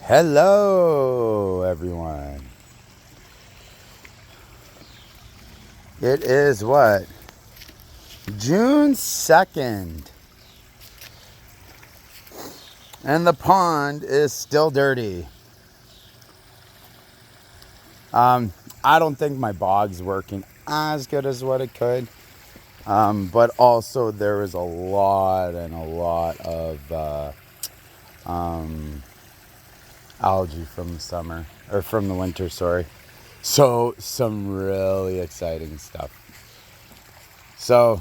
Hello, everyone. It is what? June 2nd. And the pond is still dirty. I don't think my bog's working as good as what it could. But also there is a lot of algae from the summer, or from the winter, sorry. So some really exciting stuff. So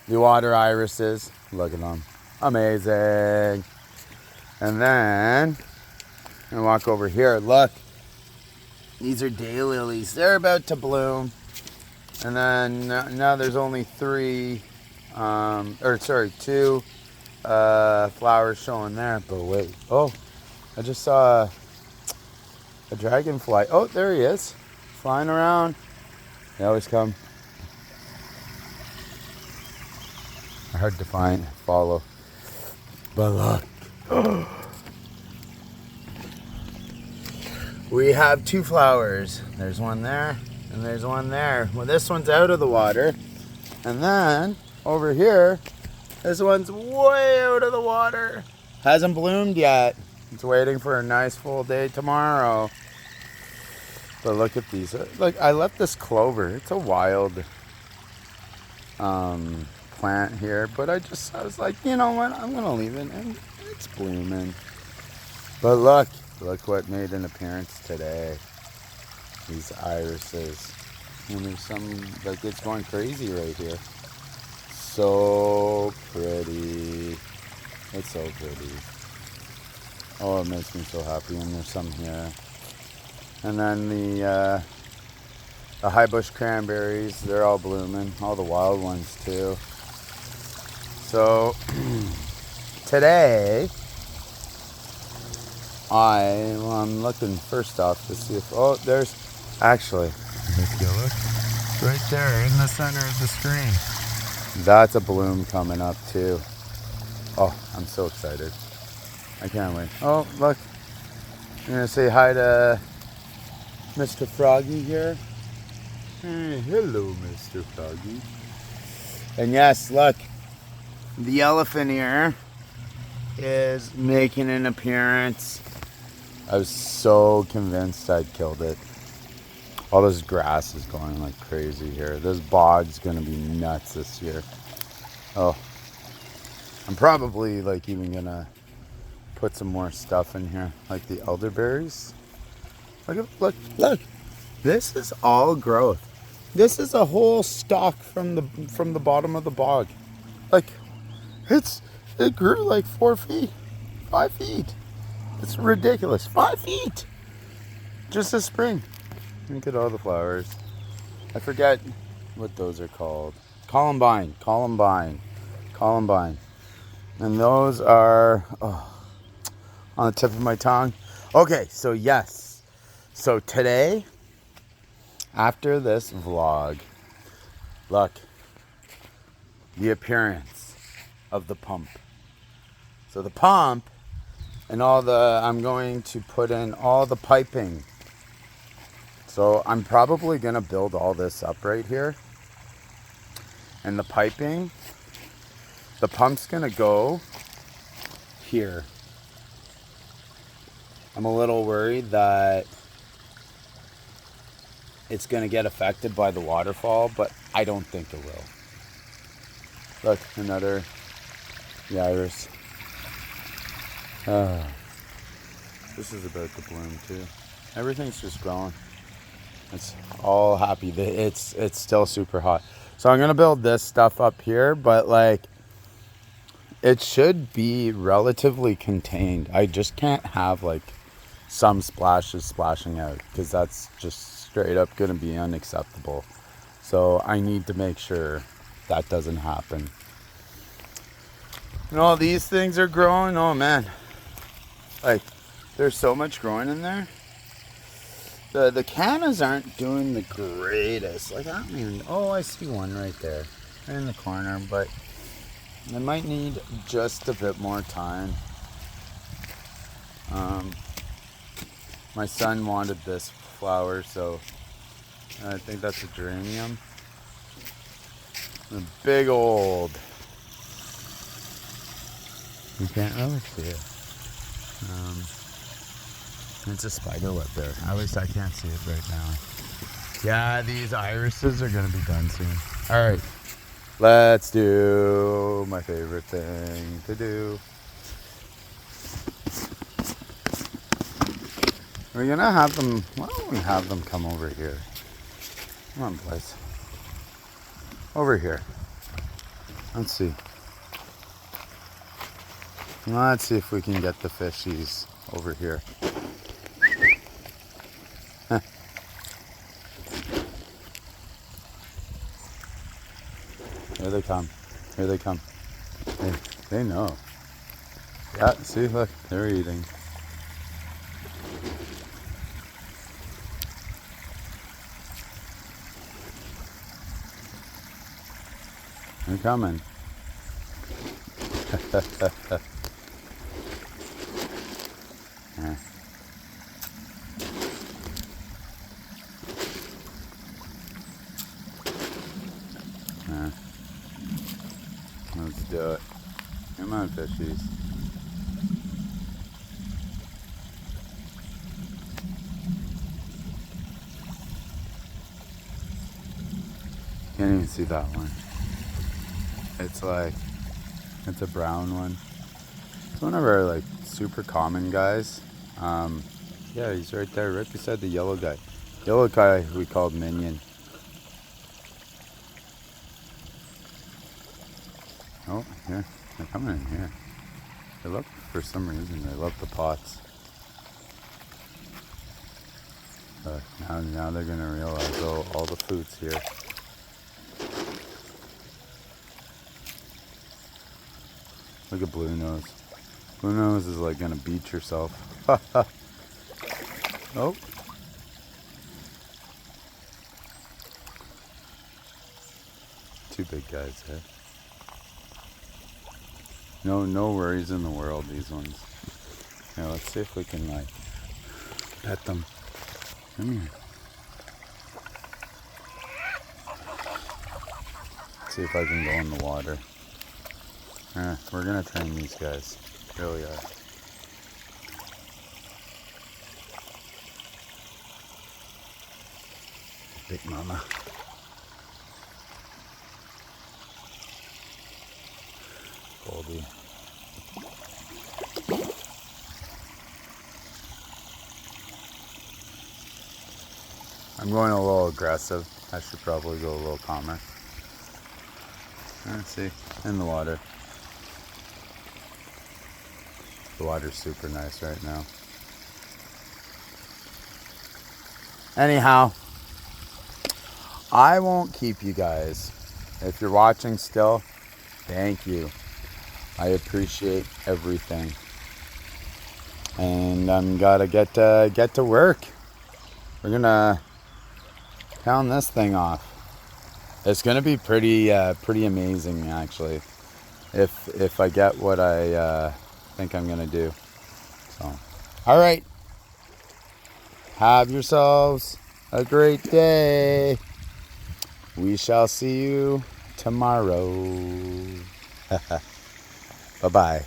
the water irises, look at them, amazing. And then I walk over here, look, these are daylilies, they're about to bloom. And then now there's only two flowers showing there. But wait, oh, I just saw a dragonfly. Oh, there he is, flying around. They always come. Hard to follow. But look, we have two flowers. There's one there, and there's one there. Well, this one's out of the water. And then over here, this one's way out of the water. Hasn't bloomed yet. It's waiting for a nice full day tomorrow. But look at these. Like, I left this clover. It's a wild plant here. But I was like, you know what? I'm going to leave it. And it's blooming. But look what made an appearance today. These irises. And there's some, like, it's going crazy right here. So pretty. It's so pretty. Oh, it makes me so happy. And there's some here. And then the high bush cranberries, they're all blooming. All the wild ones too. So today, I'm looking first off to see if, oh, there's actually, if you look right there in the center of the screen, that's a bloom coming up too. Oh, I'm so excited. I can't wait. Oh, look. I'm going to say hi to Mr. Froggy here. Hey, hello, Mr. Froggy. And yes, look. The elephant here is making an appearance. I was so convinced I'd killed it. All this grass is going like crazy here. This bog's going to be nuts this year. Oh. I'm probably like even gonna put some more stuff in here, like the elderberries. Look. This is all growth. This is a whole stalk from the bottom of the bog. Like, it grew like 4 feet, 5 feet. It's ridiculous. 5 feet. Just this spring. Look at all the flowers. I forget what those are called. Columbine. And those are on the tip of my tongue. Okay, so yes. So today, after this vlog, look, the appearance of the pump. So the pump and I'm going to put in all the piping. So I'm probably going to build all this up right here. And the piping, the pump's gonna go here. I'm a little worried that it's gonna get affected by the waterfall, but I don't think it will. Look, another iris. This is about to bloom too. Everything's just growing. It's all happy. It's still super hot. So I'm gonna build this stuff up here, but like, it should be relatively contained. I just can't have like some splashes splashing out, because that's just straight up going to be unacceptable. So I need to make sure that doesn't happen. And all these things are growing. Oh man. Like, there's so much growing in there. The cannas aren't doing the greatest. Like, I mean, oh, I see one right there in the corner, but I might need just a bit more time. My son wanted this flower, so I think that's a geranium. A big old. You can't really see it. It's a spider web there. At least I can't see it right now. Yeah, these irises are gonna be done soon. All right, let's do my favorite thing to do. We're gonna have them. Why don't we have them come over here? Come on, boys. Over here. Let's see. Let's see if we can get the fishies over here. Here they come. Here they come. They know. Yeah, see, look, they're eating. They're coming. Yeah. Yeah. Let's do it. Come on, fishies. Can't even see that one. It's a brown one. It's one of our like super common guys. Yeah, he's right there, right beside the yellow guy. Yellow guy we called Minion. Oh, here. They're coming in here. They love, for some reason, they love the pots. But now they're gonna realize, oh, all the food's here. Look at Blue Nose. Blue Nose is like gonna beat yourself. Oh. Two big guys there. No worries in the world, these ones. Now let's see if we can like pet them. Come here. See if I can go in the water. We're gonna train these guys. Really are. Big mama. Goldie. I'm going a little aggressive. I should probably go a little calmer. Let's see. In the water. The water's super nice right now. Anyhow, I won't keep you guys. If you're watching still, thank you. I appreciate everything. And I'm gotta get to work. We're gonna pound this thing off. It's gonna be pretty amazing actually. If I get what I think I'm gonna do. So, all right. Have yourselves a great day. We shall see you tomorrow. Bye-bye.